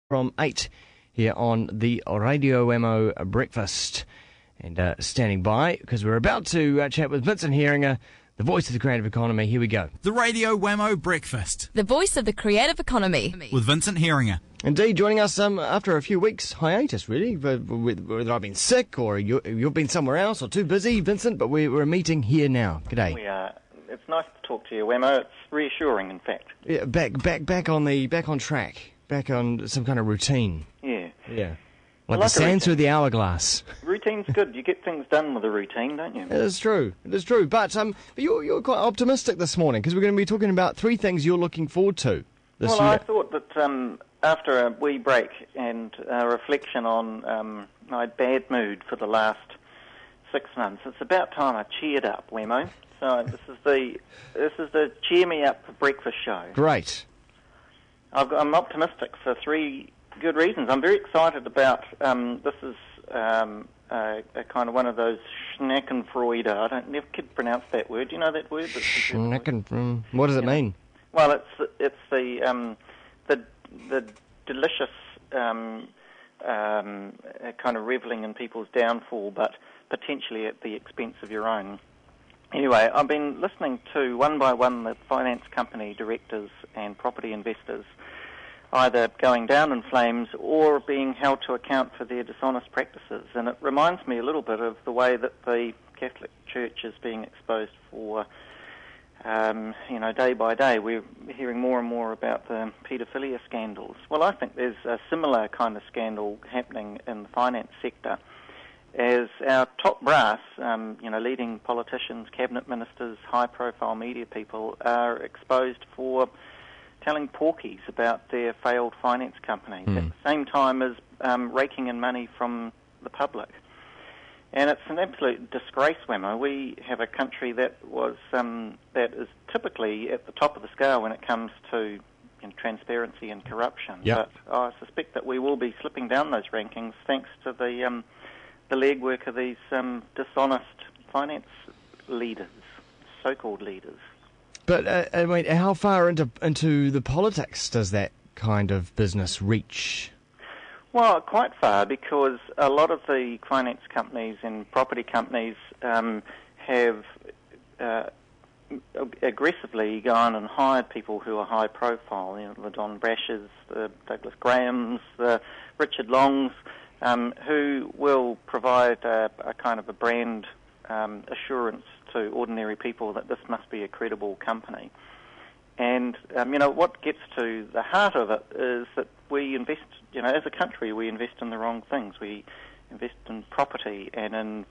from 8 here on the Radio Wammo Breakfast. And standing by, because we're about to chat with Vincent Heeringa, the voice of the creative economy. Here we go. The Radio Wammo Breakfast. The voice of the creative economy. With Vincent Heeringa. Indeed, joining us after a few weeks hiatus, really, whether I've been sick or you've been somewhere else or too busy, Vincent, but we're meeting here now. G'day. We are. It's nice to talk to you, Wammo. It's reassuring, in fact. Yeah, back on track, back on some kind of routine. Yeah. Like the sand through the hourglass. Routine's good. You get things done with a routine, don't you? It is true. But you're quite optimistic this morning, because we're going to be talking about 3 things you're looking forward to this year. Well, I thought that after a wee break and a reflection on my bad mood for the last 6 months, it's about time I cheered up, Wammo. So this is the Cheer Me Up breakfast show. Great. I'm optimistic for 3 good reasons. I'm very excited about this is a kind of one of those Schneckenfreude. I never could pronounce that word. Do you know that word? Schneckenfreude. What does it mean? Well, it's the delicious kind of revelling in people's downfall, but potentially at the expense of your own. Anyway, I've been listening to one by one the finance company directors and property investors either going down in flames or being held to account for their dishonest practices. And it reminds me a little bit of the way that the Catholic Church is being exposed for, day by day. We're hearing more and more about the paedophilia scandals. Well, I think there's a similar kind of scandal happening in the finance sector, as our top brass, leading politicians, cabinet ministers, high-profile media people are exposed for telling porkies about their failed finance companies at the same time as raking in money from the public. And it's an absolute disgrace, Wammo. We have a country that is typically at the top of the scale when it comes to transparency and corruption. Yep. But I suspect that we will be slipping down those rankings thanks to the legwork of these dishonest finance leaders, so-called leaders. But how far into the politics does that kind of business reach? Well, quite far, because a lot of the finance companies and property companies have aggressively gone and hired people who are high profile, the Don Brashers, the Douglas Grahams, the Richard Longs, who will provide a kind of a brand assurance to ordinary people that this must be a credible company. And, what gets to the heart of it is that we invest, as a country, we invest in the wrong things. We invest in property and in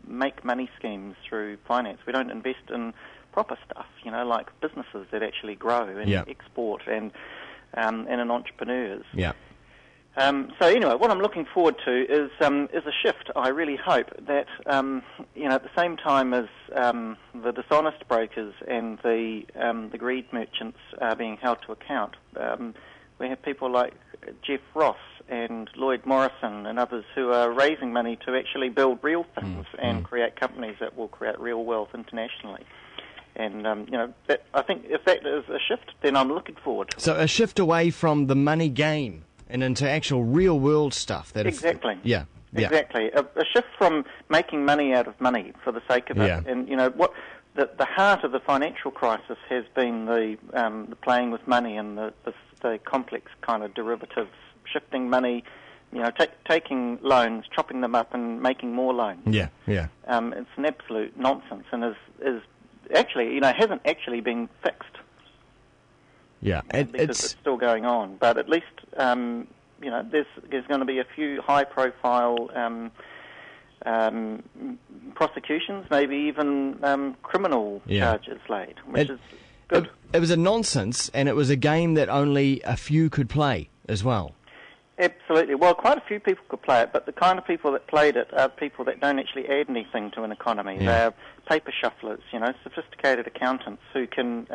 make money schemes through finance. We don't invest in proper stuff, like businesses that actually grow and export and in entrepreneurs. Yeah. So anyway, what I'm looking forward to is a shift. I really hope that at the same time as the dishonest brokers and the greed merchants are being held to account, we have people like Jeff Ross and Lloyd Morrison and others who are raising money to actually build real things and create companies that will create real wealth internationally. And I think if that is a shift, then I'm looking forward. So a shift away from the money game and into actual real-world stuff. Exactly. Exactly. A shift from making money out of money for the sake of it. Yeah. And, what the heart of the financial crisis has been the playing with money and the complex kind of derivatives, shifting money, taking loans, chopping them up and making more loans. Yeah. It's an absolute nonsense and is actually, hasn't actually been fixed. Yeah, because it's still going on. But at least, there's going to be a few high-profile prosecutions, maybe even criminal charges laid, which is good. It was a nonsense, and it was a game that only a few could play as well. Absolutely. Well, quite a few people could play it, but the kind of people that played it are people that don't actually add anything to an economy. Yeah. They're paper shufflers, sophisticated accountants who can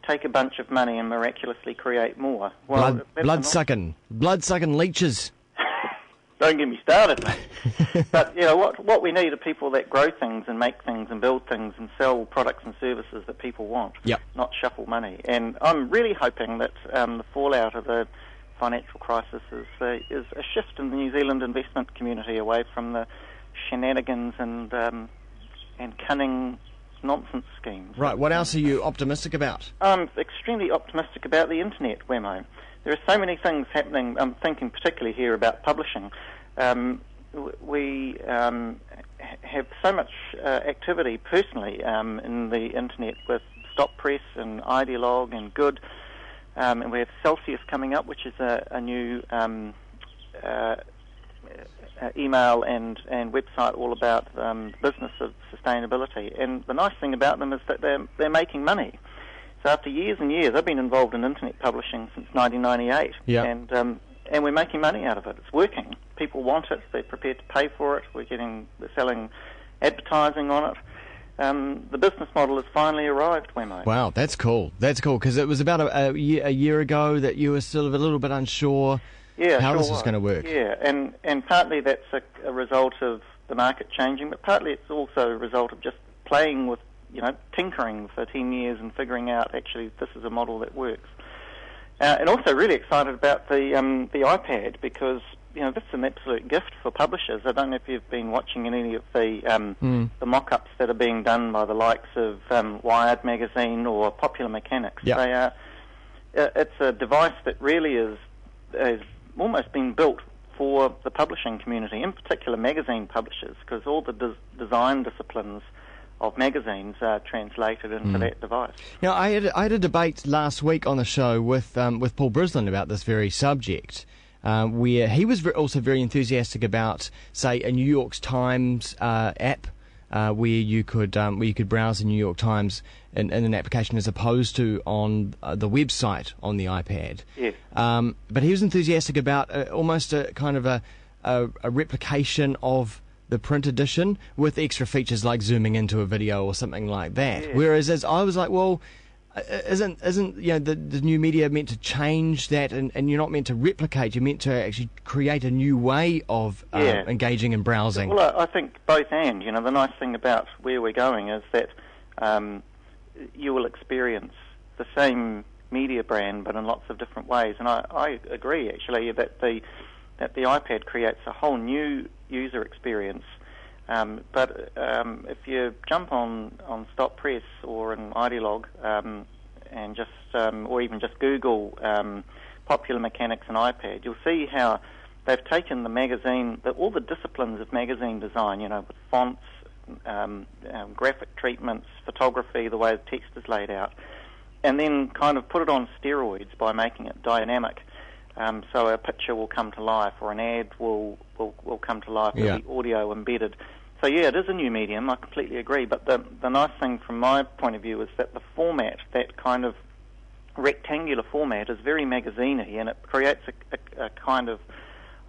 take a bunch of money and miraculously create more. Well, blood-sucking leeches. Don't get me started, mate. But, what we need are people that grow things and make things and build things and sell products and services that people want, not shuffle money. And I'm really hoping that the fallout of the financial crisis is a shift in the New Zealand investment community away from the shenanigans and cunning nonsense schemes. Right, what else are you optimistic about? I'm extremely optimistic about the internet, Wammo. There are so many things happening. I'm thinking particularly here about publishing. We have so much activity personally in the internet with Stop Press and Ideologue and Good, and we have Celsius coming up, which is a new email and website all about the business of sustainability. And the nice thing about them is that they're making money. So after years and years, I've been involved in internet publishing since 1998, and we're making money out of it. It's working. People want it. They're prepared to pay for it. We're selling advertising on it. The business model has finally arrived, Wammo. Wow, that's cool. That's cool, because it was about a year ago that you were sort of a little bit unsure how this was going to work. Yeah, and partly that's a result of the market changing, but partly it's also a result of just playing with, tinkering for 10 years and figuring out actually this is a model that works. And also really excited about the iPad, because this is an absolute gift for publishers. I don't know if you've been watching any of the mock-ups that are being done by the likes of Wired magazine or Popular Mechanics. Yep. It's a device that really has almost been built for the publishing community, in particular magazine publishers, because all the design disciplines of magazines are translated into that device. Now, I had a debate last week on the show with Paul Brislin about this very subject, where he was also very enthusiastic about, say, a New York Times app, where you could browse the New York Times in an application as opposed to on the website on the iPad. Yes. But he was enthusiastic about almost a kind of a replication of the print edition with extra features like zooming into a video or something like that. Yeah. Whereas as I was like, well, isn't the new media meant to change that, and you're not meant to replicate, you're meant to actually create a new way of engaging and browsing? Well, I think both and. The nice thing about where we're going is that you will experience the same media brand but in lots of different ways. And I agree, actually, that the iPad creates a whole new user experience. But if you jump on Stop Press or an Ideologue and just or even just Google Popular Mechanics and iPad, you'll see how they've taken the magazine, all the disciplines of magazine design, with fonts, graphic treatments, photography, the way the text is laid out, and then kind of put it on steroids by making it dynamic. So a picture will come to life, or an ad will come to life. There'll be audio embedded. So it is a new medium. I completely agree. But the nice thing from my point of view is that the format, that kind of rectangular format, is very magazine-y, and it creates a kind of,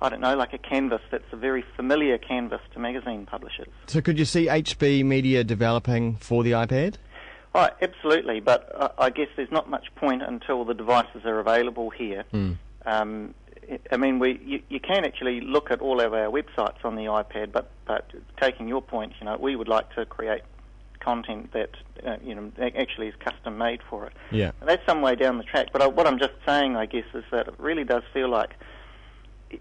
I don't know, like a canvas that's a very familiar canvas to magazine publishers. So could you see HB Media developing for the iPad? Oh, absolutely. But I guess there's not much point until the devices are available here. I mean, you can actually look at all of our websites on the iPad, but taking your point, we would like to create content that actually is custom made for it. Yeah, and that's some way down the track. But what I'm just saying, I guess, is that it really does feel like,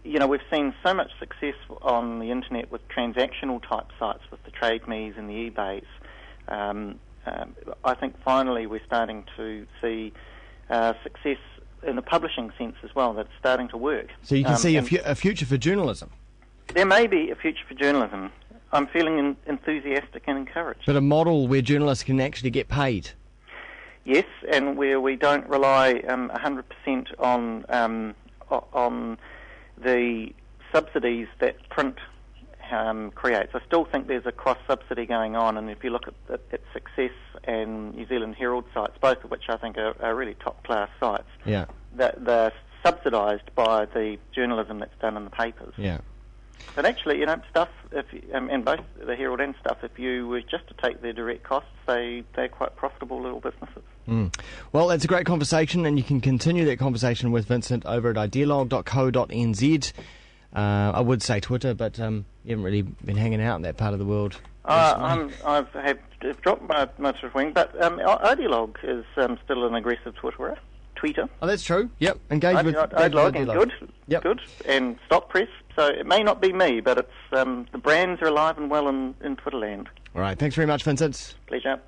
we've seen so much success on the internet with transactional type sites, with the TradeMes and the eBays. I think finally we're starting to see success in the publishing sense as well, that's starting to work. So you can see a future for journalism? There may be a future for journalism. I'm feeling enthusiastic and encouraged. But a model where journalists can actually get paid? Yes, and where we don't rely 100% on the subsidies that print creates. I still think there's a cross-subsidy going on, and if you look at Success and New Zealand Herald sites, both of which I think are really top-class sites, they're subsidised by the journalism that's done in the papers. Yeah. But actually, stuff, and both the Herald and Stuff, if you were just to take their direct costs, they're quite profitable little businesses. Well, it's a great conversation, and you can continue that conversation with Vincent over at ideologue.co.nz. I would say Twitter, but you haven't really been hanging out in that part of the world. I've dropped my Twitter wing, but Ideologue is still an aggressive Twitterer. tweeter. Oh, that's true. Yep. Engage with I'd good. Yep. Good. And stop press. So it may not be me, but it's the brands are alive and well in Twitterland. All right. Thanks very much, Vincent. Pleasure.